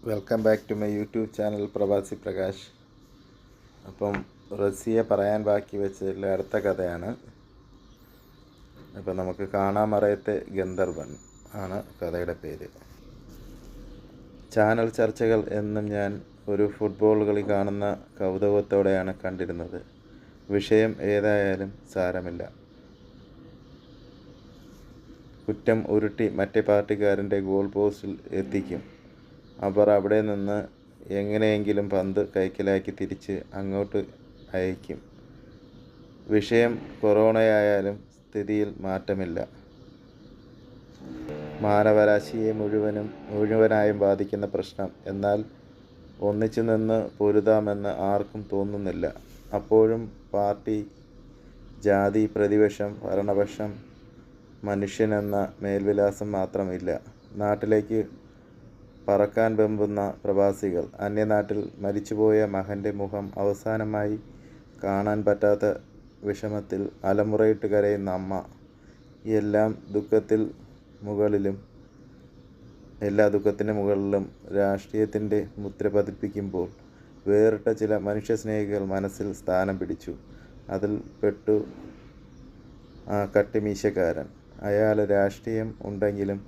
Welcome back to my YouTube channel Pravasi Prakash. അപ്പം റസിയെ പറയാൻ ബാക്കി വെച്ചതിൽ അടുത്ത കഥയാണ്. അപ്പം നമുക്ക് കാണാമറയത്തെ ഗന്ധർവൻ ആണ് കഥയുടെ പേര്. ചാനൽ ചർച്ചകൾ എന്നും ഞാൻ ഒരു ഫുട്ബോൾ കളി കാണുന്ന കൗതുകത്തോടെയാണ് കണ്ടിരുന്നത്. വിഷയം ഏതായാലും സാരമില്ല. കുറ്റം ഉരുട്ടി മറ്റേ പാർട്ടിക്കാരൻ്റെ ഗോൾ പോസ്റ്റിൽ എത്തിക്കും. അവർ അവിടെ നിന്ന് എങ്ങനെയെങ്കിലും പന്ത് കൈക്കലാക്കി തിരിച്ച് അങ്ങോട്ട് അയക്കും. വിഷയം കൊറോണയായാലും സ്ഥിതിയിൽ മാറ്റമില്ല. മാനവരാശിയെ മുഴുവനായും ബാധിക്കുന്ന പ്രശ്നം. എന്നാൽ ഒന്നിച്ചു നിന്ന് പൊരുതാമെന്ന് ആർക്കും തോന്നുന്നില്ല. അപ്പോഴും പാർട്ടി, ജാതി, പ്രതിപക്ഷം, ഭരണപക്ഷം, മനുഷ്യനെന്ന മേൽവിലാസം മാത്രമില്ല. നാട്ടിലേക്ക് പറക്കാൻ വെമ്പുന്ന പ്രവാസികൾ, അന്യനാട്ടിൽ മരിച്ചുപോയ മകൻ്റെ മുഖം അവസാനമായി കാണാൻ പറ്റാത്ത വിഷമത്തിൽ അലമുറയിട്ട് കരയുന്ന അമ്മ, എല്ലാ ദുഃഖത്തിൻ്റെ മുകളിലും രാഷ്ട്രീയത്തിൻ്റെ മുദ്ര പതിപ്പിക്കുമ്പോൾ വേറിട്ട ചില മനുഷ്യസ്നേഹികൾ മനസ്സിൽ സ്ഥാനം പിടിച്ചു. അതിൽ പെട്ടു ആ കട്ടിമീശക്കാരൻ. അയാൾ രാഷ്ട്രീയം ഉണ്ടെങ്കിലും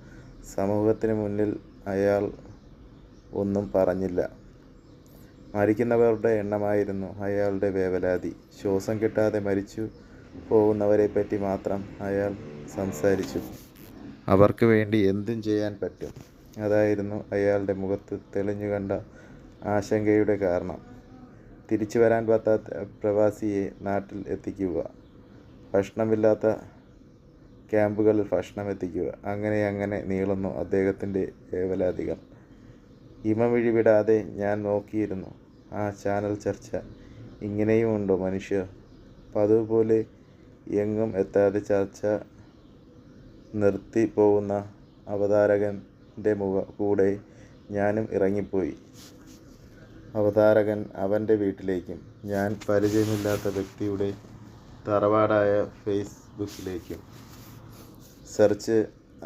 സമൂഹത്തിന് മുന്നിൽ അയാൾ ഒന്നും പറഞ്ഞില്ല. മരിക്കുന്നവരുടെ എണ്ണമായിരുന്നു അയാളുടെ വേവലാതി. ശ്വാസം കിട്ടാതെ മരിച്ചു പോകുന്നവരെപ്പറ്റി മാത്രം അയാൾ സംസാരിച്ചു. അവർക്ക് വേണ്ടി എന്തും ചെയ്യാൻ പറ്റും. അതായിരുന്നു അയാളുടെ മുഖത്ത് തെളിഞ്ഞു കണ്ട ആശങ്കയുടെ കാരണം. തിരിച്ചു വരാൻ പറ്റാത്ത പ്രവാസിയെ നാട്ടിൽ എത്തിക്കുക, ഭക്ഷണമില്ലാത്ത ക്യാമ്പുകളിൽ ഭക്ഷണം എത്തിക്കുക, അങ്ങനെ നീളുന്നു അദ്ദേഹത്തിൻ്റെ വേവലാതികൾ. ഇമമിഴി വിടാതെ ഞാൻ നോക്കിയിരുന്നു ആ ചാനൽ ചർച്ച. ഇങ്ങനെയും ഉണ്ടോ മനുഷ്യർ? പതിവ് പോലെ എങ്ങും എത്താതെ ചർച്ച നിർത്തി പോകുന്ന അവതാരകൻ്റെ കൂടെ ഞാനും ഇറങ്ങിപ്പോയി. അവതാരകൻ അവൻ്റെ വീട്ടിലേക്കും ഞാൻ പരിചയമില്ലാത്ത വ്യക്തിയുടെ തറവാടായ ഫേസ്ബുക്കിലേക്കും. സെർച്ച്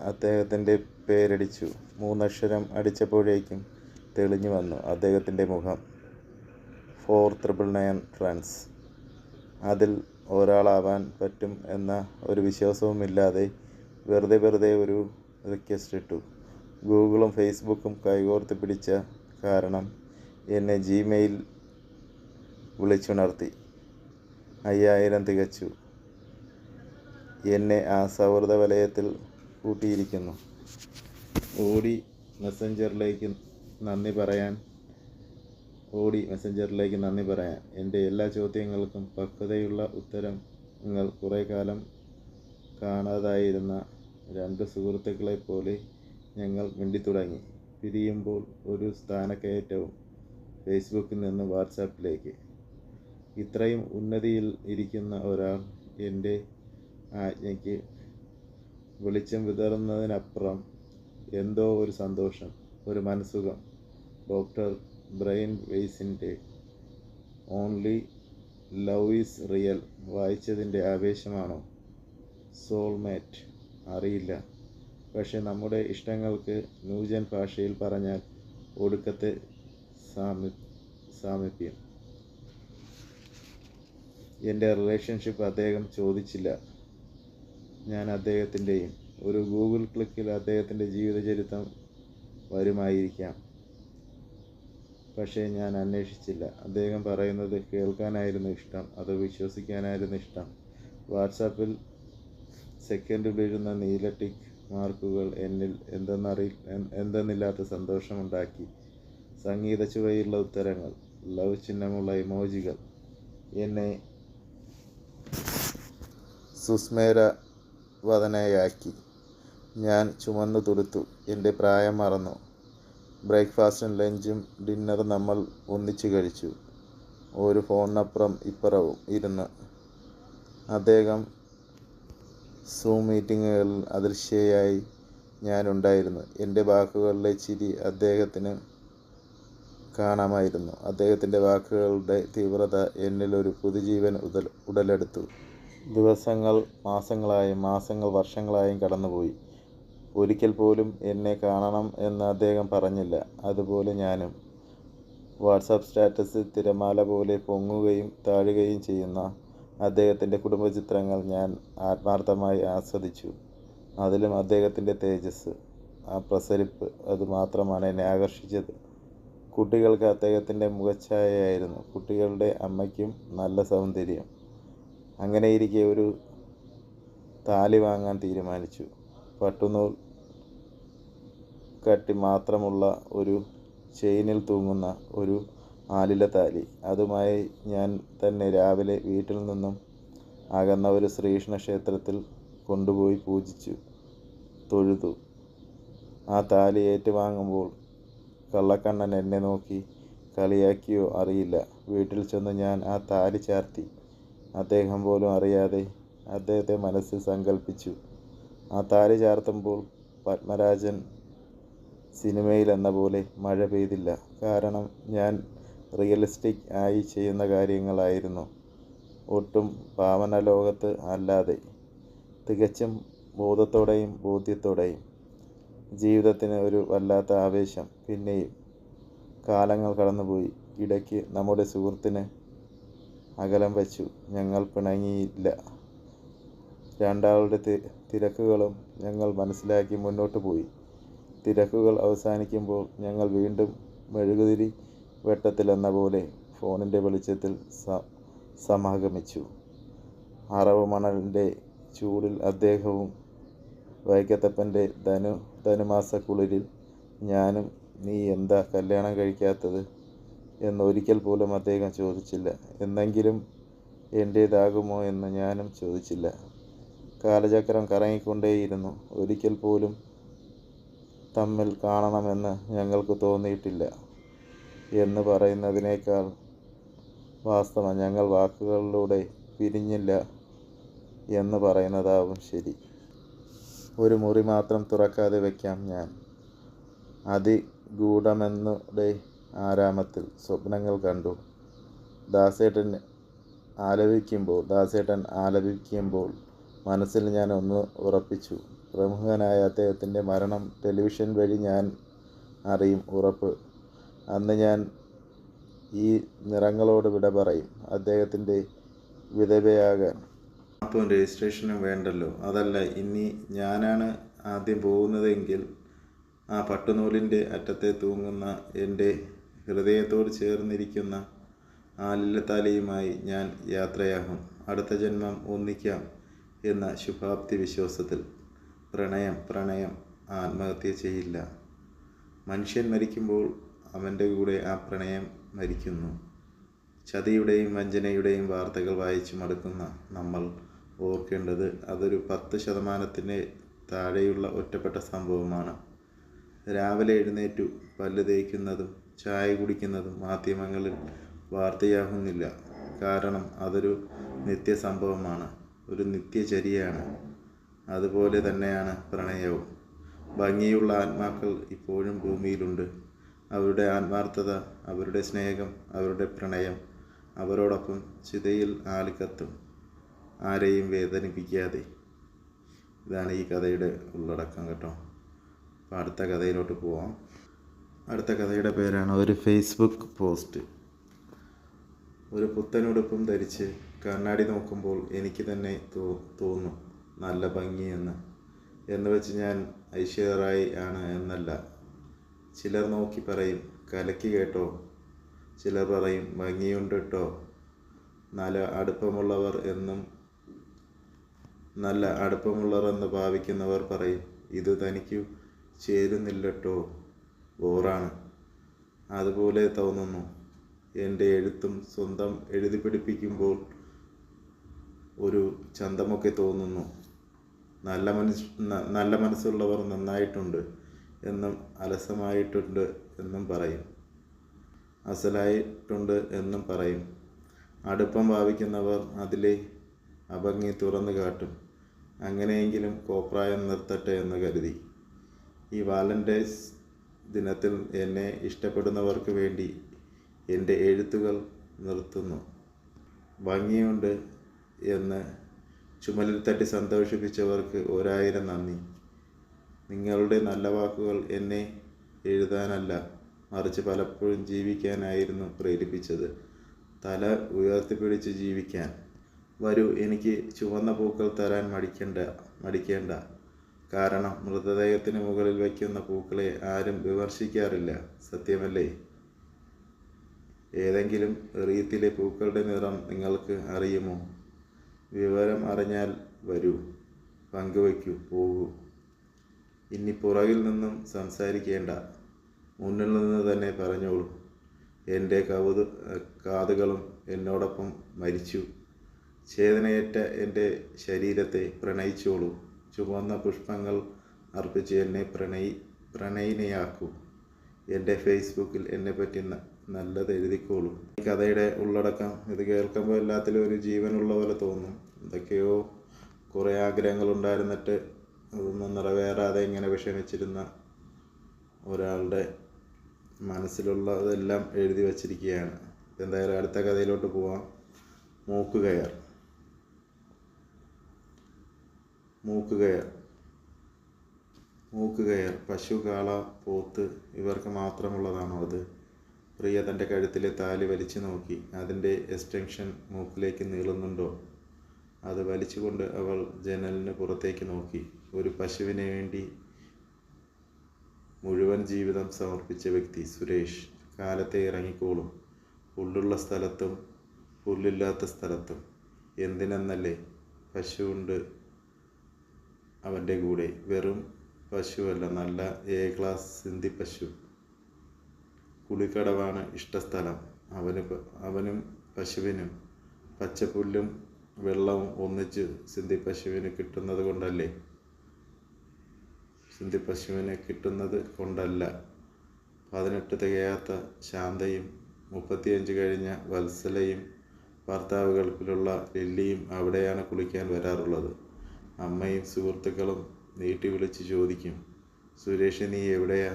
അദ്ദേഹത്തിൻ്റെ പേരടിച്ചു. 3 അക്ഷരം അടിച്ചപ്പോഴേക്കും തെളിഞ്ഞു വന്നു അദ്ദേഹത്തിൻ്റെ മുഖം. 4999 ഫ്രണ്ട്സ്. അതിൽ ഒരാളാവാൻ പറ്റും എന്ന ഒരു വിശ്വാസവുമില്ലാതെ വെറുതെ ഒരു റിക്വസ്റ്റ് ഇട്ടു. ഗൂഗിളും ഫേസ്ബുക്കും കൈകോർത്ത് പിടിച്ച കാരണം എന്നെ ജിമെയിൽ വിളിച്ചുണർത്തി. 5000 തികച്ചു. എന്നെ ആ സൗഹൃദ വലയത്തിൽ കൂട്ടിയിരിക്കുന്നു. ഓടി മെസ്സഞ്ചറിലേക്ക് നന്ദി പറയാൻ എൻ്റെ എല്ലാ ചോദ്യങ്ങൾക്കും പക്വതയുള്ള ഉത്തരങ്ങൾ. കുറേ കാലം കാണാതായിരുന്ന 2 സുഹൃത്തുക്കളെ പോലെ ഞങ്ങൾ മിണ്ടിത്തുടങ്ങി. പിരിയുമ്പോൾ ഒരു സ്ഥാനക്കയറ്റവും. ഫേസ്ബുക്കിൽ നിന്ന് വാട്സാപ്പിലേക്ക്. ഇത്രയും ഉന്നതിയിൽ ഇരിക്കുന്ന ഒരാൾ എൻ്റെ ആജ്ഞയ്ക്ക് വെളിച്ചം വിതറുന്നതിനപ്പുറം എന്തോ ഒരു സന്തോഷം, ഒരു മനസ്സുഖം. ഡോക്ടർ ബ്രയൻ വെയ്സിൻ്റെ ഓൺലി ലവ് ഈസ് റിയൽ വായിച്ചതിൻ്റെ ആവേശമാണോ? സോൾമേറ്റ് അറിയില്ല. പക്ഷെ നമ്മുടെ ഇഷ്ടങ്ങൾക്ക് ന്യൂജൻ ഭാഷയിൽ പറഞ്ഞാൽ ഒടുക്കത്തെ സാമീപ്യം. എൻ്റെ റിലേഷൻഷിപ്പ് അദ്ദേഹം ചോദിച്ചില്ല, ഞാൻ അദ്ദേഹത്തിൻ്റെയും. ഒരു ഗൂഗിൾ ക്ലിക്കിൽ അദ്ദേഹത്തിൻ്റെ ജീവിതചരിത്രം വരുമായിരിക്കാം. പക്ഷേ ഞാൻ അന്വേഷിച്ചില്ല. അദ്ദേഹം പറയുന്നത് കേൾക്കാനായിരുന്നു ഇഷ്ടം, അത് വിശ്വസിക്കാനായിരുന്നു ഇഷ്ടം. വാട്സാപ്പിൽ സെക്കൻഡ് വീഴുന്ന നീല ടിക്ക് മാർക്കുകൾ എന്നിൽ എന്തെന്നില്ലാത്ത സന്തോഷമുണ്ടാക്കി. സംഗീത ചുവയുള്ള ഉത്തരങ്ങൾ, ലവ് ചിഹ്നമുള്ള ഇമോജികൾ എന്നെ സുസ്മേരവദനയാക്കി. ഞാൻ ചുമന്നു തുടുത്തു. എൻ്റെ പ്രായം മറന്നു. ബ്രേക്ക്ഫാസ്റ്റും ലഞ്ചും ഡിന്നറും നമ്മൾ ഒന്നിച്ചു കഴിച്ചു. ഒരു ഫോണിനപ്പുറം ഇപ്പുറവും ഇരുന്ന്. അദ്ദേഹം സൂം മീറ്റിങ്ങുകളിൽ അദൃശ്യയായി ഞാനുണ്ടായിരുന്നു. എൻ്റെ വാക്കുകളിലെ ചിരി അദ്ദേഹത്തിന് കാണാമായിരുന്നു. അദ്ദേഹത്തിൻ്റെ വാക്കുകളുടെ തീവ്രത എന്നിലൊരു പുതുജീവൻ ഉടലെടുത്തു. ദിവസങ്ങൾ മാസങ്ങളായും വർഷങ്ങളായും കടന്നുപോയി. ഒരിക്കൽ പോലും എന്നെ കാണണം എന്ന് അദ്ദേഹം പറഞ്ഞില്ല. അതുപോലെ ഞാനും. വാട്സാപ്പ് സ്റ്റാറ്റസിൽ തിരമാല പോലെ പൊങ്ങുകയും താഴുകയും ചെയ്യുന്ന അദ്ദേഹത്തിൻ്റെ കുടുംബചിത്രങ്ങൾ ഞാൻ ആത്മാർത്ഥമായി ആസ്വദിച്ചു. അതിലും അദ്ദേഹത്തിൻ്റെ തേജസ്, ആ പ്രസരിപ്പ്, അതുമാത്രമാണ് എന്നെ ആകർഷിച്ചത്. കുട്ടികൾക്ക് അദ്ദേഹത്തിൻ്റെ മുഖച്ഛായയായിരുന്നു. കുട്ടികളുടെ അമ്മയ്ക്കും നല്ല സൗന്ദര്യം. അങ്ങനെയിരിക്കെ ഒരു താലി വാങ്ങാൻ തീരുമാനിച്ചു. പട്ടുനൂൽ കട്ടി മാത്രമുള്ള ഒരു ചെയിനിൽ തൂങ്ങുന്ന ഒരു ആലില താലി. അതുമായി ഞാൻ തന്നെ രാവിലെ വീട്ടിൽ നിന്നും അകന്ന ഒരു ശ്രീകൃഷ്ണ ക്ഷേത്രത്തിൽ കൊണ്ടുപോയി പൂജിച്ചു, തൊഴുതു. ആ താലി ഏറ്റുവാങ്ങുമ്പോൾ കള്ളക്കണ്ണൻ എന്നെ നോക്കി കളിയാക്കിയോ അറിയില്ല. വീട്ടിൽ ചെന്ന് ഞാൻ ആ താലി ചാർത്തി. അദ്ദേഹം പോലും അറിയാതെ അദ്ദേഹത്തെ മനസ്സിൽ സങ്കല്പിച്ചു. ആ താലി ചാർത്തുമ്പോൾ പത്മരാജൻ സിനിമയിൽ എന്ന പോലെ മഴ പെയ്തില്ല. കാരണം ഞാൻ റിയലിസ്റ്റിക് ആയി ചെയ്യുന്ന കാര്യങ്ങളായിരുന്നു. ഒട്ടും ഭാവന ലോകത്ത് അല്ലാതെ, തികച്ചും ബോധത്തോടെയും ബോധ്യത്തോടെയും. ജീവിതത്തിന് ഒരു വല്ലാത്ത ആവേശം. പിന്നെയും കാലങ്ങൾ കടന്നുപോയി. ഇടയ്ക്ക് നമ്മുടെ സുഹൃത്തിന് അകലം വച്ചു. ഞങ്ങൾ പിണങ്ങിയില്ല. രണ്ടാളുടെ തിരക്കുകളും ഞങ്ങൾ മനസ്സിലാക്കി മുന്നോട്ട് പോയി. തിരക്കുകൾ അവസാനിക്കുമ്പോൾ ഞങ്ങൾ വീണ്ടും മെഴുകുതിരി വെട്ടത്തിലെന്ന പോലെ ഫോണിൻ്റെ വെളിച്ചത്തിൽ സമാഗമിച്ചു. അറവ് മണലിൻ്റെ ചൂടിൽ അദ്ദേഹവും വൈക്കത്തപ്പൻ്റെ ധനുമാസക്കുളിരിൽ ഞാനും. നീ എന്താ കല്യാണം കഴിക്കാത്തത് എന്നൊരിക്കൽ പോലും അദ്ദേഹം ചോദിച്ചില്ല. എന്നെങ്കിലും എൻ്റേതാകുമോ എന്ന് ഞാനും ചോദിച്ചില്ല. കാലചക്രം കറങ്ങിക്കൊണ്ടേയിരുന്നു. ഒരിക്കൽ പോലും തമ്മിൽ കാണണമെന്ന് ഞങ്ങൾക്ക് തോന്നിയിട്ടില്ല എന്ന് പറയുന്നതിനേക്കാൾ വാസ്തവം ഞങ്ങൾ വാക്കുകളിലൂടെ പിരിഞ്ഞില്ല എന്ന് പറയുന്നതാവും ശരി. ഒരു മുറി മാത്രം തുറക്കാതെ വയ്ക്കാം ഞാൻ. അതിഗൂഢമെന്നുടെ ആരാമത്തിൽ സ്വപ്നങ്ങൾ കണ്ടു. ദാസേട്ടൻ ആലപിക്കുമ്പോൾ മനസ്സിൽ ഞാൻ ഒന്ന് ഉറപ്പിച്ചു. പ്രമുഖനായ അദ്ദേഹത്തിൻ്റെ മരണം ടെലിവിഷൻ വഴി ഞാൻ അറിയും, ഉറപ്പ്. അന്ന് ഞാൻ ഈ നിറങ്ങളോട് വിട പറയും. അദ്ദേഹത്തിൻ്റെ വിധവയാകാൻ മാപ്പും രജിസ്ട്രേഷനും വേണ്ടല്ലോ. അതല്ല, ഇനി ഞാനാണ് ആദ്യം പോകുന്നതെങ്കിൽ ആ പട്ടുനൂലിൻ്റെ അറ്റത്തെ തൂങ്ങുന്ന എൻ്റെ ഹൃദയത്തോട് ചേർന്നിരിക്കുന്ന ആലിലത്താലിയുമായി ഞാൻ യാത്രയാകും. അടുത്ത ജന്മം ഒന്നിക്കാം എന്ന ശുഭാപ്തി വിശ്വാസത്തിൽ. പ്രണയം ആത്മഹത്യ ചെയ്യില്ല. മനുഷ്യൻ മരിക്കുമ്പോൾ അവൻ്റെ കൂടെ ആ പ്രണയം മരിക്കുന്നു. ചതിയുടെയും വഞ്ചനയുടെയും വാർത്തകൾ വായിച്ചു മടുക്കുന്ന നമ്മൾ ഓർക്കേണ്ടത് അതൊരു 10% താഴെയുള്ള ഒറ്റപ്പെട്ട സംഭവമാണ്. രാവിലെ എഴുന്നേറ്റു പല്ല് തേക്കുന്നതും ചായ കുടിക്കുന്നതും മാധ്യമങ്ങളിൽ വാർത്തയാകുന്നില്ല. കാരണം അതൊരു നിത്യസംഭവമാണ്, ഒരു നിത്യചര്യയാണ്. അതുപോലെ തന്നെയാണ് പ്രണയവും. ഭംഗിയുള്ള ആത്മാക്കൾ ഇപ്പോഴും ഭൂമിയിലുണ്ട്. അവരുടെ ആത്മാർത്ഥത, അവരുടെ സ്നേഹം, അവരുടെ പ്രണയം അവരോടൊപ്പം ചിതയിൽ ആളിക്കത്തും, ആരെയും വേദനിപ്പിക്കാതെ. ഇതാണ് ഈ കഥയുടെ ഉള്ളടക്കം കേട്ടോ. അപ്പോൾ അടുത്ത കഥയിലോട്ട് പോവാം. അടുത്ത കഥയുടെ പേരാണ് ഒരു ഫേസ്ബുക്ക് പോസ്റ്റ്. ഒരു പുത്തനുടുപ്പും ധരിച്ച് കണ്ണാടി നോക്കുമ്പോൾ എനിക്ക് തന്നെ തോന്നും നല്ല ഭംഗിയെന്ന് വെച്ച് ഞാൻ ഐശ്വര്യ റായ് ആണ് എന്നല്ല. ചിലർ നോക്കി പറയും കലക്കി കേട്ടോ, ചിലർ പറയും ഭംഗിയുണ്ട് കേട്ടോ. നല്ല അടുപ്പമുള്ളവർ എന്ന് ഭാവിക്കുന്നവർ പറയും ഇത് തനിക്കു ചേരുന്നില്ലട്ടോ, ബോറാണ്. അതുപോലെ തോന്നുന്നു എൻ്റെ എഴുത്തും. സ്വന്തം എഴുതി പിടിപ്പിക്കുമ്പോൾ ഒരു ചന്തമൊക്കെ തോന്നുന്നു. നല്ല മനസ്സുള്ളവർ നന്നായിട്ടുണ്ട് എന്നും അലസമായിട്ടുണ്ട് എന്നും പറയും, അസലായിട്ടുണ്ട് എന്നും പറയും. അടുപ്പം ഭാവിക്കുന്നവർ അതിലെ അഭംഗി തുറന്നു കാട്ടും. അങ്ങനെയെങ്കിലും കോപ്രായം നിർത്തട്ടെ എന്ന് കരുതി ഈ വാലന്റൈൻസ് ദിനത്തിൽ എന്നെ ഇഷ്ടപ്പെടുന്നവർക്ക് വേണ്ടി എൻ്റെ എഴുത്തുകൾ നിർത്തുന്നു. ഭംഗിയുണ്ട് എന്ന് ചുമലിൽ തട്ടി സന്തോഷിപ്പിച്ചവർക്ക് 1000 നന്ദി. നിങ്ങളുടെ നല്ല വാക്കുകൾ എന്നെ എഴുതാനല്ല, മറിച്ച് പലപ്പോഴും ജീവിക്കാനായിരുന്നു പ്രേരിപ്പിച്ചത്. തല ഉയർത്തിപ്പിടിച്ച് ജീവിക്കാൻ. വരൂ, എനിക്ക് ചുവന്ന പൂക്കൾ തരാൻ മടിക്കേണ്ട. കാരണം മൃതദേഹത്തിന് മുകളിൽ വയ്ക്കുന്ന പൂക്കളെ ആരും വിമർശിക്കാറില്ല, സത്യമല്ലേ? ഏതെങ്കിലും റീത്തിലെ പൂക്കളുടെ നിറം നിങ്ങൾക്ക് അറിയുമോ? വിവരം അറിഞ്ഞാൽ വരൂ, പങ്കുവയ്ക്കൂ, പോകൂ. ഇനി പുറകിൽ നിന്നും സംസാരിക്കേണ്ട, മുന്നിൽ നിന്ന് തന്നെ പറഞ്ഞോളൂ. എൻ്റെ കാതുകളും എന്നോടൊപ്പം മരിച്ചു. ചേതനയേറ്റ എൻ്റെ ശരീരത്തെ പ്രണയിച്ചോളൂ. ചുവന്ന പുഷ്പങ്ങൾ അർപ്പിച്ച് എന്നെ പ്രണയിനിയാക്കൂ. എൻ്റെ ഫേസ്ബുക്കിൽ എന്നെപ്പറ്റി നല്ലത് എഴുതിക്കോളൂ. ഈ കഥയുടെ ഉള്ളടക്കം ഇത് കേൾക്കുമ്പോൾ എല്ലാത്തിലും ഒരു ജീവനുള്ള പോലെ തോന്നും. എന്തൊക്കെയോ കുറേ ആഗ്രഹങ്ങളുണ്ടായിരുന്നിട്ട് അതൊന്നും നിറവേറാതെ ഇങ്ങനെ വിഷമിച്ചിരുന്ന ഒരാളുടെ മനസ്സിലുള്ളതെല്ലാം എഴുതി വച്ചിരിക്കുകയാണ്. എന്തായാലും അടുത്ത കഥയിലോട്ട് പോവാം. മൂക്കുകയർ. പശു, കാള, പോത്ത് ഇവർക്ക് മാത്രമുള്ളതാണോ അത്? പ്രിയ തൻ്റെ കഴുത്തിലെ താലി വലിച്ചു നോക്കി. അതിൻ്റെ എക്സ്റ്റൻഷൻ മൂക്കിലേക്ക് നീളുന്നുണ്ടോ? അത് വലിച്ചുകൊണ്ട് അവൾ ജനലിന് പുറത്തേക്ക് നോക്കി. ഒരു പശുവിന് വേണ്ടി മുഴുവൻ ജീവിതം സമർപ്പിച്ച വ്യക്തി സുരേഷ് കാലത്തെ ഇറങ്ങിക്കോളും. പുല്ലുള്ള സ്ഥലത്തും പുല്ലില്ലാത്ത സ്ഥലത്തും. എന്തിനെന്നല്ലേ, പശുവുണ്ട് അവൻ്റെ കൂടെ. വെറും പശുവല്ല, നല്ല ക്ലാസ് സിന്ധി പശു. കുളിക്കടവാണ് ഇഷ്ടസ്ഥലം. അവനും പശുവിനും പച്ചപ്പുല്ലും വെള്ളവും ഒന്നിച്ച് സിന്ധി പശുവിന് കിട്ടുന്നത് കൊണ്ടല്ല. 18 തികയാത്ത ശാന്തയും 35 കഴിഞ്ഞ വത്സലയും ഭർത്താവ് ഗൾഫിലുള്ള ലില്ലിയും അവിടെയാണ് കുളിക്കാൻ വരാറുള്ളത്. അമ്മയും സുഹൃത്തുക്കളും നീട്ടി വിളിച്ച് ചോദിക്കും, സുരേഷ് നീ എവിടെയാ?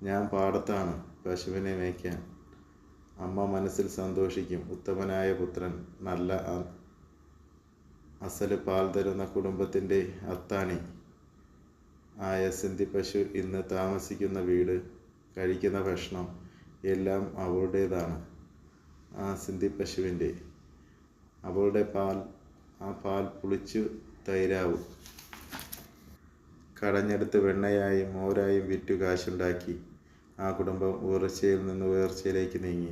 ഞാൻ പാടത്താണ്, പശുവിനെ മേയ്ക്കാൻ. അമ്മ മനസ്സിൽ സന്തോഷിക്കും. ഉത്തമനായ പുത്രൻ, നല്ല അസല് പാൽ തരുന്ന കുടുംബത്തിൻ്റെ അത്താണി ആയ സിന്ധി പശു ഇന്ന് താമസിക്കുന്ന വീട്, കഴിക്കുന്ന ഭക്ഷണം എല്ലാം അവളുടേതാണ്. ആ സിന്ധി പശുവിൻ്റെ. അവളുടെ പാൽ പുളിച്ചു തൈരാവും. കടഞ്ഞെടുത്ത് വെണ്ണയായും മോരായും വിറ്റു കാശുണ്ടാക്കി ആ കുടുംബം ഉയർച്ചയിൽ നിന്ന് ഉയർച്ചയിലേക്ക് നീങ്ങി.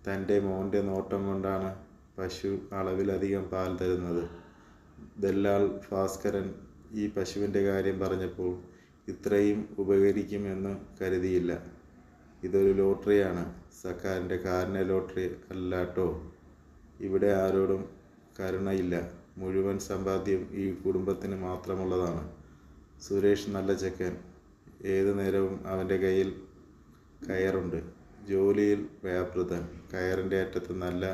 തൻ്റെ മോൻ്റെ നോട്ടം കൊണ്ടാണ് പശു അളവിലധികം പാൽ തരുന്നത്. ദല്ലാൽ ഭാസ്കരൻ ഈ പശുവിൻ്റെ കാര്യം പറഞ്ഞപ്പോൾ ഇത്രയും ഉപകരിക്കുമെന്ന് കരുതിയില്ല. ഇതൊരു ലോട്ടറിയാണ്, സർക്കാരിൻ്റെ കാരുണ്യ ലോട്ടറി അല്ലാട്ടോ. ഇവിടെ ആരോടും കരുണയില്ല. മുഴുവൻ സമ്പാദ്യം ഈ കുടുംബത്തിന് മാത്രമുള്ളതാണ്. സുരേഷ് നല്ല ചെക്കൻ. ഏതു നേരവും അവൻ്റെ കയ്യിൽ കയറുണ്ട്. ജോലിയിൽ വ്യാപൃതൻ. കയറിൻ്റെ അറ്റത്ത് നല്ല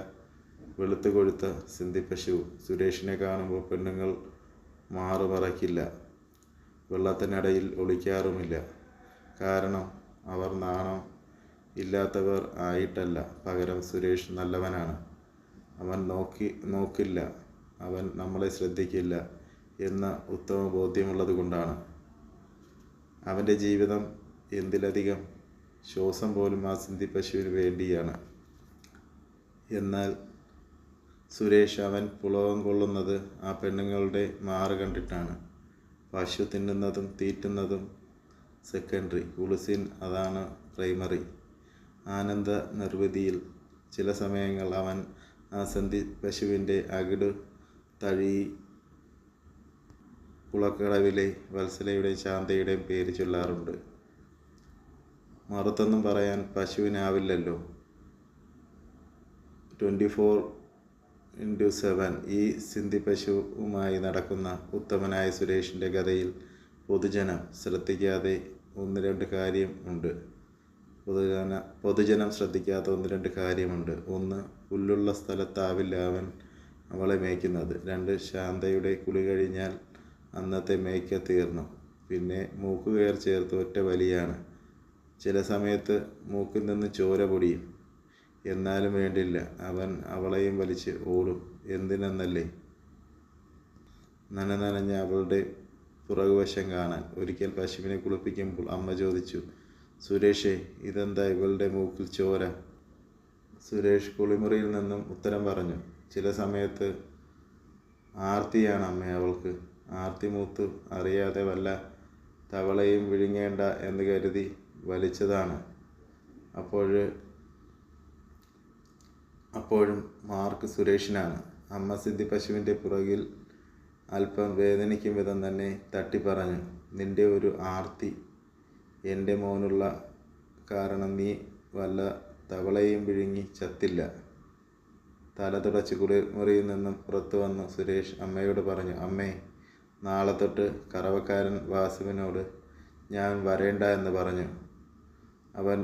വെളുത്തു കൊഴുത്ത സിന്ധി പശു. സുരേഷിനെ കാണുമ്പോൾ പെണ്ണുങ്ങൾ മാറുമറക്കില്ല. വെള്ളത്തിനിടയിൽ ഒളിക്കാറുമില്ല. കാരണം അവർ നാണം ഇല്ലാത്തവർ ആയിട്ടല്ല, പകരം സുരേഷ് നല്ലവനാണ്. അവൻ നോക്കില്ല, അവൻ നമ്മളെ ശ്രദ്ധിക്കില്ല എന്ന ഉത്തമ ബോധ്യമുള്ളത് കൊണ്ടാണ്. അവൻ്റെ ജീവിതം എന്തിലധികം ശ്വാസം പോലും ആ സിന്ധി പശുവിന് വേണ്ടിയാണ്. എന്നാൽ സുരേഷ് അവൻ പുളകം കൊള്ളുന്നത് ആ പെണ്ണുങ്ങളുടെ മാറ് കണ്ടിട്ടാണ്. പശു തിന്നുന്നതും തീറ്റുന്നതും സെക്കൻഡറി, കുളിസിൻ അതാണ് പ്രൈമറി. ആനന്ദ നിർവൃതിയിൽ ചില സമയങ്ങൾ അവൻ ആ സിന്ധി പശുവിൻ്റെ അകിട് തഴി കുളക്കടവിലെ വത്സലയുടെയും ശാന്തയുടെയും പേര് ചൊല്ലാറുണ്ട്. മറുത്തൊന്നും പറയാൻ പശുവിനാവില്ലല്ലോ. 24/7 ഈ സിന്ധി പശുവുമായി നടക്കുന്ന ഉത്തമനായ സുരേഷിൻ്റെ കഥയിൽ പൊതുജനം ശ്രദ്ധിക്കാതെ ഒന്ന് രണ്ട് കാര്യമുണ്ട്. ഒന്ന്, പുല്ലുള്ള സ്ഥലത്താവില്ല അവൻ അവളെ മേയ്ക്കുന്നത്. 2, ശാന്തയുടെ കുളി കഴിഞ്ഞാൽ അന്നത്തെ മേയ്ക്ക തീർന്നു. പിന്നെ മൂക്കുകയർ ചേർത്ത് ഒറ്റ വലിയാണ്. ചില സമയത്ത് മൂക്കിൽ നിന്ന് ചോര പൊടിയും. എന്നാലും വേണ്ടില്ല, അവൻ അവളെയും വലിച്ച് ഓടും. എന്തിനെന്നല്ലേ, നനഞ്ഞ അവളുടെ പുറകുവശം കാണാൻ. ഒരിക്കൽ പശുവിനെ കുളിപ്പിക്കുമ്പോൾ അമ്മ ചോദിച്ചു, സുരേഷേ, ഇതെന്താ ഇവളുടെ മൂക്കിൽ ചോര? സുരേഷ് കുളിമുറിയിൽ നിന്നും ഉത്തരം പറഞ്ഞു, ചില സമയത്ത് ആർത്തിയാണ് അമ്മേ അവൾക്ക്. ആർത്തി മൂത്ത് അറിയാതെ വല്ല തവളയും വിഴുങ്ങേണ്ട എന്ന് കരുതി വലിച്ചതാണ്. അപ്പോഴും മാർക്ക് സുരേഷിനാണ്. അമ്മ സിന്ധി പശുവിൻ്റെ പുറകിൽ അല്പം വേദനിക്കും വിധം തന്നെ തട്ടിപ്പറഞ്ഞു, നിന്റെ ഒരു ആർത്തി എൻ്റെ മോനുള്ള കാരണം നീ വല്ല തവളയും വിഴുങ്ങി ചത്തില്ല. തല തുടച്ച് കുളിമുറിയിൽ നിന്നും പുറത്തു വന്നു സുരേഷ് അമ്മയോട് പറഞ്ഞു, അമ്മേ, നാളെ തൊട്ട് കറവക്കാരൻ വാസുവിനോട് ഞാൻ വരേണ്ട എന്ന് പറഞ്ഞു. അവൻ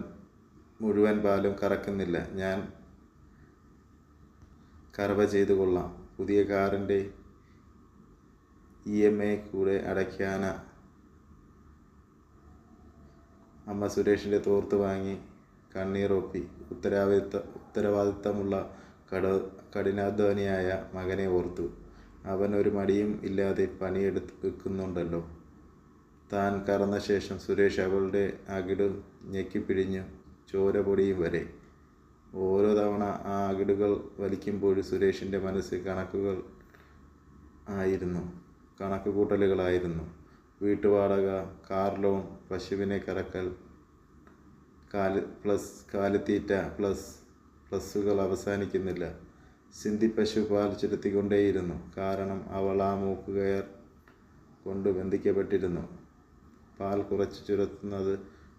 മുഴുവൻ പാലും കറക്കുന്നില്ല. ഞാൻ കറവ ചെയ്തു കൊള്ളാം. പുതിയ കാറിൻ്റെ EMI കൂടെ അടയ്ക്കാനാ. അമ്മ സുരേഷിൻ്റെ തോർത്ത് വാങ്ങി കണ്ണീറൊപ്പി. ഉത്തരവാദിത്തമുള്ള കഠിനാധ്വാനിയായ മകനെ ഓർത്തു. അവൻ ഒരു മടിയും ഇല്ലാതെ പണിയെടുക്കുന്നുണ്ടല്ലോ. താൻ കറന്ന ശേഷം സുരേഷ് അവളുടെ അകിട് ഞെക്കിപ്പിഴിഞ്ഞു ചോര പൊടിയും വരെ. ഓരോ തവണ ആ അകിടുകൾ വലിക്കുമ്പോഴും സുരേഷിൻ്റെ മനസ്സ് കണക്കുകൂട്ടലുകളായിരുന്നു. വീട്ടുവാടക, കാർ ലോൺ, പശുവിനെ കറക്കൽ, കാലിത്തീറ്റ പ്ലസ്സുകൾ അവസാനിക്കുന്നില്ല. സിന്ധി പശു പാൽ ചുരത്തിക്കൊണ്ടേയിരുന്നു. കാരണം അവൾ ആ മൂക്കുകയർ കൊണ്ട് ബന്ധിക്കപ്പെട്ടിരുന്നു. പാൽ കുറച്ച് ചുരത്തുന്നത്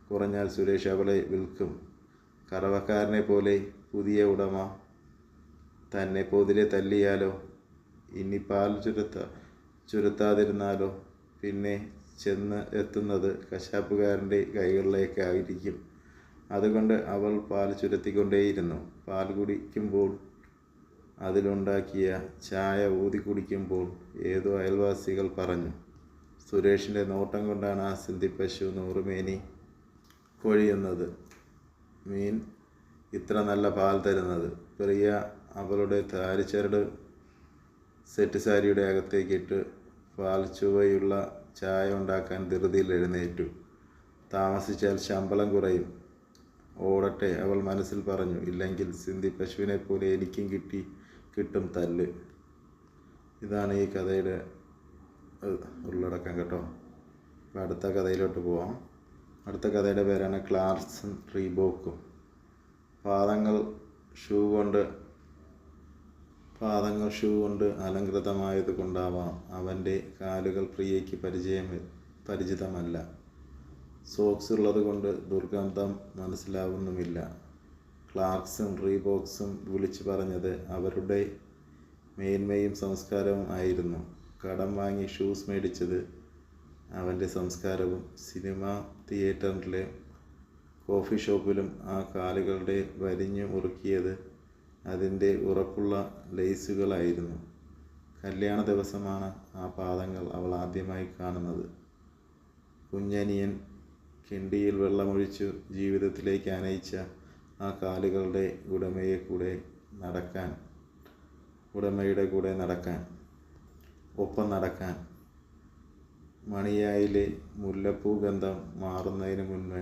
കുറഞ്ഞാൽ സുരേഷ് അവളെ വിൽക്കും. കറവക്കാരനെ പോലെ പുതിയ ഉടമ തന്നെ പൊതിരെ തല്ലിയാലോ, ഇനി പാൽ ചുരത്താതിരുന്നാലോ പിന്നെ ചെന്ന് എത്തുന്നത് കശാപ്പുകാരൻ്റെ കൈകളിലേക്കായിരിക്കും. അതുകൊണ്ട് അവൾ പാൽ ചുരത്തിക്കൊണ്ടേയിരുന്നു. പാൽ കുടിക്കുമ്പോൾ, അതിലുണ്ടാക്കിയ ചായ ഊതി കുടിക്കുമ്പോൾ ഏതോ അയൽവാസികൾ പറഞ്ഞു, സുരേഷിൻ്റെ നോട്ടം കൊണ്ടാണ് ആ സിന്ധി പശു നൂറുമേനി പൊഴിയുന്നത്, മീൻ ഇത്ര നല്ല പാൽ തരുന്നത്. പ്രിയ അവളുടെ താരിച്ചരട് സെറ്റ് സാരിയുടെ അകത്തേക്കിട്ട് പാൽ ചുവയുള്ള ചായ ഉണ്ടാക്കാൻ ധൃതിയിൽ എഴുന്നേറ്റു. താമസിച്ചാൽ ശമ്പളം കുറയും. ഓടട്ടെ, അവൾ മനസ്സിൽ പറഞ്ഞു. ഇല്ലെങ്കിൽ സിന്ധി പശുവിനെ പോലെ എനിക്കും കിട്ടും തല്ല്. ഇതാണ് ഈ കഥയുടെ ഉള്ളടക്കം കേട്ടോ. അപ്പോൾ അടുത്ത കഥയിലോട്ട് പോവാം. അടുത്ത കഥയുടെ പേരാണ് ക്ലാർക്സും റീബോക്കും. പാദങ്ങൾ ഷൂ കൊണ്ട് അലങ്കൃതമായത് കൊണ്ടാവാം അവൻ്റെ കാലുകൾ പ്രിയയ്ക്ക് പരിചിതമല്ല. സോക്സ് ഉള്ളത് കൊണ്ട് ദുർഗന്ധം മനസ്സിലാവുന്നുമില്ല. ക്ലാർക്സും റീബോക്സും വിളിച്ചു പറഞ്ഞത് അവരുടെ മേന്മയും സംസ്കാരവും ആയിരുന്നു. കടം വാങ്ങി ഷൂസ് മേടിച്ചത് അവൻ്റെ സംസ്കാരവും. സിനിമാ തിയേറ്ററിലും കോഫി ഷോപ്പിലും ആ കാലുകളുടെ വരിഞ്ഞു മുറുക്കിയത് അതിൻ്റെ ഉറപ്പുള്ള ലേസുകളായിരുന്നു. കല്യാണ ദിവസമാണ് ആ പാദങ്ങൾ അവൾ ആദ്യമായി കാണുന്നത്. കുഞ്ഞനിയൻ കിണ്ടിയിൽ വെള്ളമൊഴിച്ചു ജീവിതത്തിലേക്ക് ആനയിച്ച ആ കാലുകളുടെ ഉടമയുടെ കൂടെ നടക്കാൻ, ഒപ്പം നടക്കാൻ. മണിയായിലെ മുല്ലപ്പൂ ഗന്ധം മാറുന്നതിന് മുൻപ്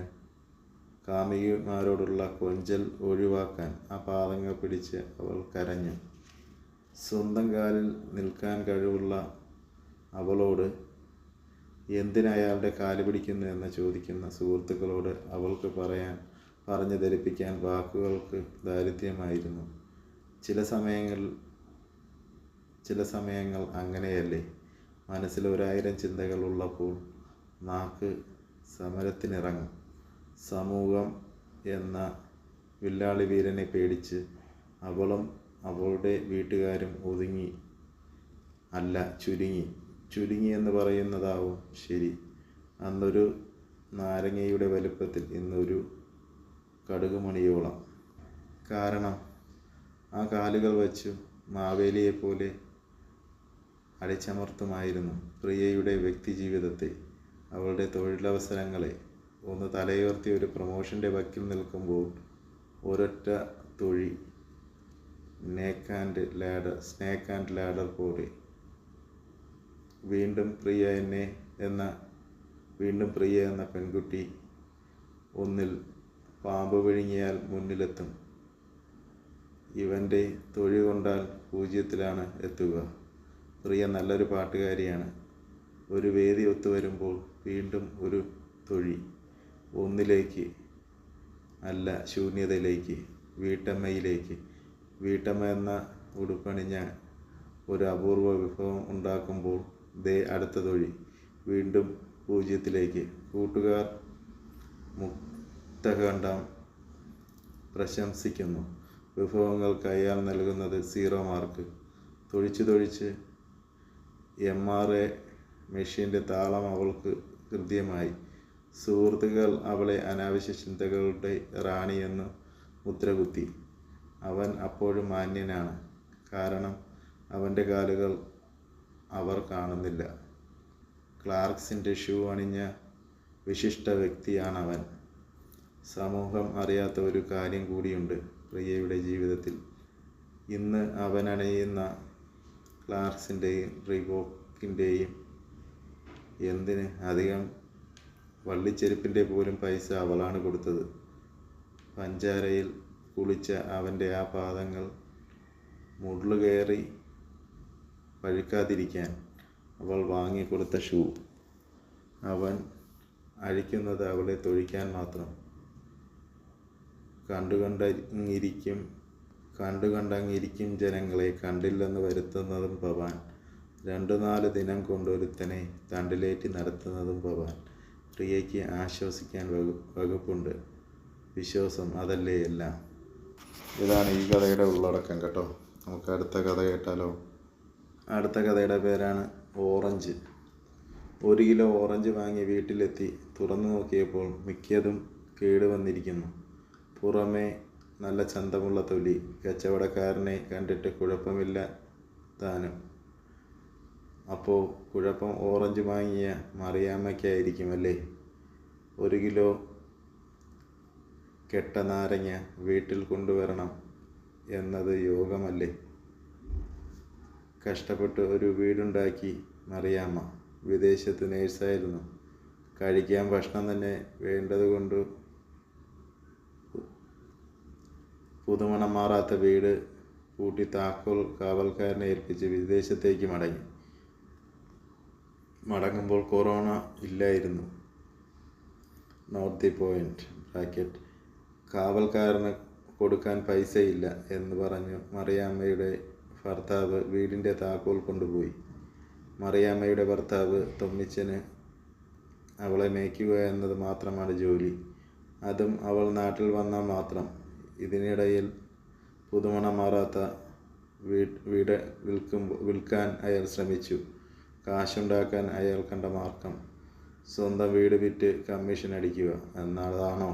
കാമുകിമാരോടുള്ള കൊഞ്ചൽ ഒഴിവാക്കാൻ ആ പാദങ്ങൾ പിടിച്ച് അവൾ കരഞ്ഞു. സ്വന്തം കാലിൽ നിൽക്കാൻ കഴിവുള്ള അവളോട് എന്തിനയാളുടെ കാല് പിടിക്കുന്നു എന്ന് ചോദിക്കുന്ന സുഹൃത്തുക്കളോട് അവൾക്ക് പറഞ്ഞു ധരിപ്പിക്കാൻ വാക്കുകൾക്ക് ദാരിദ്ര്യമായിരുന്നു. ചില സമയങ്ങൾ അങ്ങനെയല്ലേ? മനസ്സിൽ 1000 ചിന്തകൾ ഉള്ളപ്പോൾ നാക്ക് സമരത്തിനിറങ്ങും. സമൂഹം എന്ന വില്ലാളി വീരനെ പേടിച്ച് അവളും അവളുടെ വീട്ടുകാരും ചുരുങ്ങി എന്ന് പറയുന്നതാവും ശരി. അന്നൊരു നാരങ്ങയുടെ വലുപ്പത്തിൽ, ഇന്നൊരു കടുകുമണിയോളം. കാരണം ആ കാലുകൾ വച്ചു മാവേലിയെപ്പോലെ അടിച്ചമർത്തുമായിരുന്നു പ്രിയയുടെ വ്യക്തിജീവിതത്തെ, അവളുടെ തൊഴിലവസരങ്ങളെ. ഒന്ന് തലയുയർത്തി ഒരു പ്രൊമോഷൻ്റെ വക്കിൽ നിൽക്കുമ്പോൾ ഒരൊറ്റ തൊഴി, സ്നേക്ക് ആൻഡ് ലാഡർ പോലെ. വീണ്ടും പ്രിയ എന്നെ എന്ന വീണ്ടും പ്രിയ എന്ന പെൺകുട്ടി ഒന്നിൽ പാമ്പ് വിഴുങ്ങിയാൽ മുന്നിലെത്തും. ഇവൻ്റെ തൊഴി കൊണ്ടാൽ പൂജ്യത്തിലാണ് എത്തുക. പ്രിയ നല്ലൊരു പാട്ടുകാരിയാണ്. ഒരു വേദി ഒത്തുവരുമ്പോൾ വീണ്ടും ഒരു തൊഴി. ഒന്നിലേക്ക് അല്ല, ശൂന്യതയിലേക്ക്, വീട്ടമ്മയിലേക്ക്. വീട്ടമ്മ എന്ന ഉടുപ്പണിഞ്ഞ ഒരു അപൂർവ വിഭവം ഉണ്ടാക്കുമ്പോൾ ദേ അടുത്ത തൊഴി. വീണ്ടും പൂജ്യത്തിലേക്ക്. കൂട്ടുകാർ മുക്തകണ്ഠം പ്രശംസിക്കുന്നു. വിഭവങ്ങൾക്ക് അയാൾ നൽകുന്നത് 0 മാർക്ക്. തൊഴിച്ച് MRA മെഷീൻ്റെ താളം അവൾക്ക് ഹൃദ്യമായി. സുഹൃത്തുക്കൾ അവളെ അനാവശ്യ ചിന്തകളുടെ റാണിയെന്ന് മുദ്രകുത്തി. അവൻ അപ്പോഴും മാന്യനാണ്. കാരണം അവൻ്റെ കാലുകൾ അവർ കാണുന്നില്ല. ക്ലാർക്സിൻ്റെ ഷൂ അണിഞ്ഞ വിശിഷ്ട വ്യക്തിയാണവൻ. സമൂഹം അറിയാത്ത ഒരു കാര്യം കൂടിയുണ്ട് പ്രിയയുടെ ജീവിതത്തിൽ. ഇന്ന് അവൻ അണിയുന്ന ക്ലാർക്സിൻ്റെയും റീബോക്കിൻ്റെയും എന്തിന് അധികം വള്ളിച്ചെരുപ്പിൻ്റെ പോലും പൈസ അവളാണ് കൊടുത്തത്. പഞ്ചാരയിൽ കുളിച്ച അവൻ്റെ ആ പാദങ്ങൾ മുള്ളുകയറി പഴുക്കാതിരിക്കാൻ അവൾ വാങ്ങിക്കൊടുത്ത ഷൂ. അവൻ അഴിക്കുന്നത് അവളെ തൊഴിക്കാൻ മാത്രം. കണ്ടുകണ്ടങ്ങിരിക്കും ജനങ്ങളെ കണ്ടില്ലെന്ന് വരുത്തുന്നതും ഭവാൻ. 2-4 ദിനം കൊണ്ടൊരുത്തനെ തണ്ടിലേറ്റി നടത്തുന്നതും ഭവാൻ. പ്രിയയ്ക്ക് ആശ്വസിക്കാൻ വകുപ്പുണ്ട്. വിശ്വാസം അതല്ലേ എല്ലാം. ഇതാണ് ഈ കഥയുടെ ഉള്ളടക്കം കേട്ടോ. നമുക്ക് അടുത്ത കഥ കേട്ടാലോ? അടുത്ത കഥയുടെ പേരാണ് ഓറഞ്ച്. 1 കിലോ ഓറഞ്ച് വാങ്ങി വീട്ടിലെത്തി തുറന്നു നോക്കിയപ്പോൾ മിക്കതും കേടുവന്നിരിക്കുന്നു. പുറമേ നല്ല ചന്തമുള്ള തൊലി. കച്ചവടക്കാരനെ കണ്ടിട്ട് കുഴപ്പമില്ല താനും. അപ്പോൾ കുഴപ്പം ഓറഞ്ച് വാങ്ങിയ മറിയാമ്മയ്ക്കായിരിക്കുമല്ലേ? 1 കിലോ കെട്ട നാരങ്ങ വീട്ടിൽ കൊണ്ടുവരണം എന്നത് യോഗമല്ലേ? കഷ്ടപ്പെട്ട് ഒരു വീടുണ്ടാക്കി മറിയാമ്മ. വിദേശത്ത് നേഴ്സായിരുന്നു. കഴിക്കാൻ ഭക്ഷണം തന്നെ വേണ്ടതുകൊണ്ട് പുതുമണം മാറാത്ത വീട് പൂട്ടി താക്കോൽ കാവൽക്കാരനെ ഏൽപ്പിച്ച് വിദേശത്തേക്ക് മടങ്ങുമ്പോൾ കൊറോണ ഇല്ലായിരുന്നു. Not the point bracket. കാവൽക്കാരന് കൊടുക്കാൻ പൈസയില്ല എന്ന് പറഞ്ഞു മറിയാമ്മയുടെ ഭർത്താവ് വീടിൻ്റെ താക്കോൽ കൊണ്ടുപോയി. മറിയാമ്മയുടെ ഭർത്താവ് തൊമ്മിച്ചന് അവളെ മേയ്ക്കുക എന്നത് മാത്രമാണ് ജോലി. അതും അവൾ നാട്ടിൽ വന്നാൽ മാത്രം. ഇതിനിടയിൽ പുതുമണം മാറാത്ത വീട് വിൽക്കാൻ അയാൾ ശ്രമിച്ചു. കാശുണ്ടാക്കാൻ അയാൾ കണ്ട മാർഗം സ്വന്തം വീട് വിറ്റ് കമ്മീഷൻ അടിക്കുക എന്നതാണോ?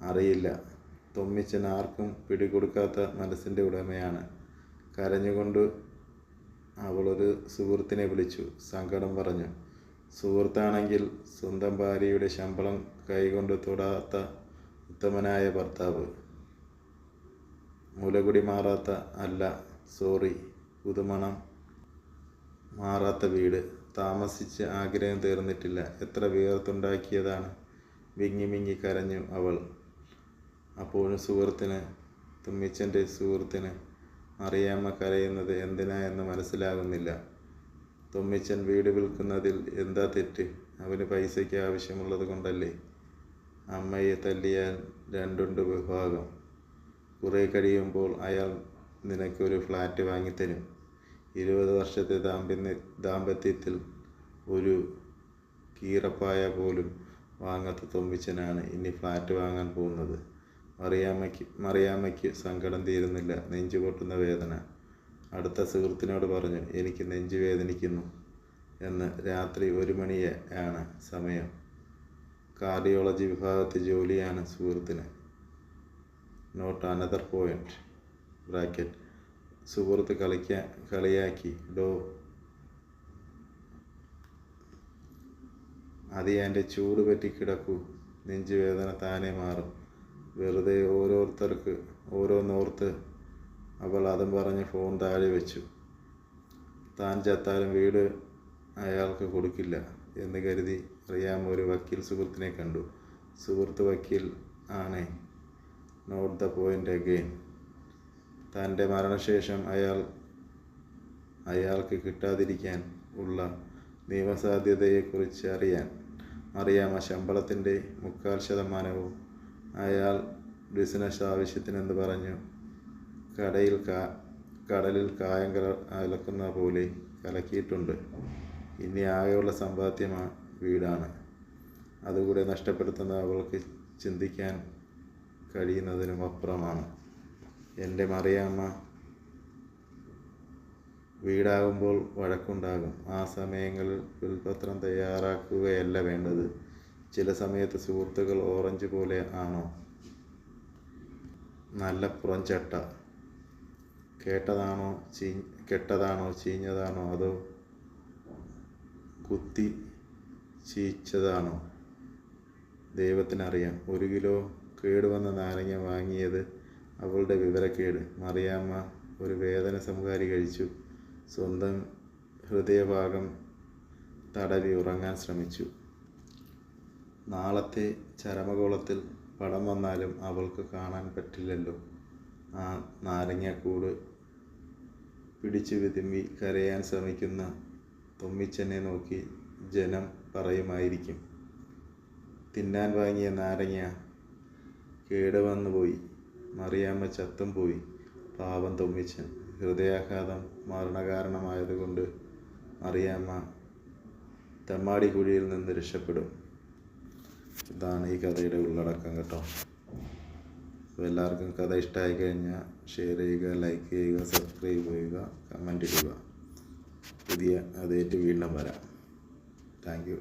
അറിയില്ല. തൊമ്മിച്ചൻ ആർക്കും പിടികൊടുക്കാത്ത മനസ്സിൻ്റെ ഉടമയാണ്. കരഞ്ഞുകൊണ്ട് അവളൊരു സുഹൃത്തിനെ വിളിച്ചു. സങ്കടം പറഞ്ഞു. സുഹൃത്താണെങ്കിൽ സ്വന്തം ഭാര്യയുടെ ശമ്പളം കൈകൊണ്ട് തൊടാത്ത ഉത്തമനായ ഭർത്താവ്. മുലകുടി മാറാത്ത പുതുമണം മാറാത്ത വീട്. താമസിച്ച് ആഗ്രഹം തീർന്നിട്ടില്ല. എത്ര വിയർത്തുണ്ടാക്കിയതാണ്. വിങ്ങി കരഞ്ഞു അവൾ. അപ്പോഴും തുമ്മിച്ചൻ്റെ സുഹൃത്തിന് മറിയാമ്മ കരയുന്നത് എന്തിനാ എന്ന് മനസ്സിലാകുന്നില്ല. തൊമ്മിച്ചൻ വീട് വിൽക്കുന്നതിൽ എന്താ തെറ്റ്? അവന് പൈസയ്ക്ക് ആവശ്യമുള്ളത് കൊണ്ടല്ലേ. അമ്മയെ തല്ലിയാൽ 2 വിഭാഗം. കുറേ കഴിയുമ്പോൾ അയാൾ നിനക്കൊരു ഫ്ലാറ്റ് വാങ്ങിത്തരും. 20 വർഷത്തെ ദാമ്പത്യത്തിൽ ഒരു കീറപ്പായ പോലും വാങ്ങാത്ത തൊമ്മിച്ചനാണ് ഇനി ഫ്ലാറ്റ് വാങ്ങാൻ പോകുന്നത്. മറിയാമ്മയ്ക്ക് സങ്കടം തീരുന്നില്ല. നെഞ്ചു പൊട്ടുന്ന വേദന. അടുത്ത സുഹൃത്തിനോട് പറഞ്ഞു, എനിക്ക് നെഞ്ചു വേദനിക്കുന്നു എന്ന്. രാത്രി 1 മണിയാണ് സമയം. കാർഡിയോളജി വിഭാഗത്തിൽ ജോലിയാണ് സുഹൃത്തിന്. Note another point bracket. സുഹൃത്ത് കളിയാക്കി, ഡോ അത് എൻ്റെ ചൂട് പറ്റി കിടക്കൂ, നെഞ്ചുവേദന താനേ മാറും. വെറുതെ ഓരോരുത്തർക്ക് ഓരോന്നോർത്ത് അവൾ അതും പറഞ്ഞ് ഫോൺ താഴെ വെച്ചു. താൻ ചത്താലും വീട് അയാൾക്ക് കൊടുക്കില്ല എന്ന് കരുതി മറിയാമ്മ ഒരു വക്കീൽ സുഹൃത്തിനെ കണ്ടു. സുഹൃത്ത് വക്കീൽ ആണ്. Note the point again. തൻ്റെ മരണശേഷം അയാൾക്ക് കിട്ടാതിരിക്കാൻ ഉള്ള നിയമസാധ്യതയെക്കുറിച്ച് അറിയാൻ മറിയാമ്മ ശമ്പളത്തിൻ്റെ 3/4% അയാൾ ബിസിനസ് ആവശ്യത്തിനെന്ന് പറഞ്ഞു കടലിൽ കായം കലക്കുന്ന പോലെ കലക്കിയിട്ടുണ്ട്. ഇനി ആകെയുള്ള സമ്പാദ്യം വീടാണ്. അതുകൂടെ നഷ്ടപ്പെടുത്തുന്ന അവൾക്ക് ചിന്തിക്കാൻ കഴിയുന്നതിനും അപ്പുറമാണ്. എൻ്റെ മറിയാമ്മ, വീടാകുമ്പോൾ വഴക്കുണ്ടാകും. ആ സമയങ്ങളിൽ വിൽപത്രം തയ്യാറാക്കുകയല്ല വേണ്ടത്. ചില സമയത്ത് സുഹൃത്തുക്കൾ ഓറഞ്ച് പോലെ ആണോ? നല്ല പുറംചട്ട. കെട്ടതാണോ ചീഞ്ഞതാണോ അതോ കുത്തി ചീച്ചതാണോ ദൈവത്തിനറിയാം. 1 കിലോ കേടുവന്ന നാരങ്ങ വാങ്ങിയത് അവളുടെ വിവരക്കേട്. മറിയാമ്മ ഒരു വേദന സംഹാരി കഴിച്ചു. സ്വന്തം ഹൃദയഭാഗം തടവി ഉറങ്ങാൻ ശ്രമിച്ചു. നാളത്തെ ചരമകോളത്തിൽ പടം വന്നാലും അവൾക്ക് കാണാൻ പറ്റില്ലല്ലോ. ആ നാരങ്ങാക്കൂട് പിടിച്ചു വിതുമ്പി കരയാൻ ശ്രമിക്കുന്ന തൊമ്മിച്ചനെ നോക്കി ജനം പറയുമായിരിക്കും, തിന്നാൻ വാങ്ങിയ നാരങ്ങ കേടുവന്നു പോയി, മറിയാമ്മ ചത്തും പോയി, പാവം തൊമ്മിച്ചൻ. ഹൃദയാഘാതം മരണകാരണമായതുകൊണ്ട് മറിയാമ്മ തെമ്മാടിക്കുഴിയിൽ നിന്ന് രക്ഷപ്പെടും. ഇതാണ് ഈ കഥയുടെ ഉള്ളടക്കം കേട്ടോ. അപ്പോൾ എല്ലാവർക്കും കഥ ഇഷ്ടമായി കഴിഞ്ഞാൽ ഷെയർ ചെയ്യുക, ലൈക്ക് ചെയ്യുക, സബ്സ്ക്രൈബ് ചെയ്യുക, കമൻ്റ് ഇടുക. പുതിയ അതേറ്റ് വീണ്ടും വരാം. Thank you.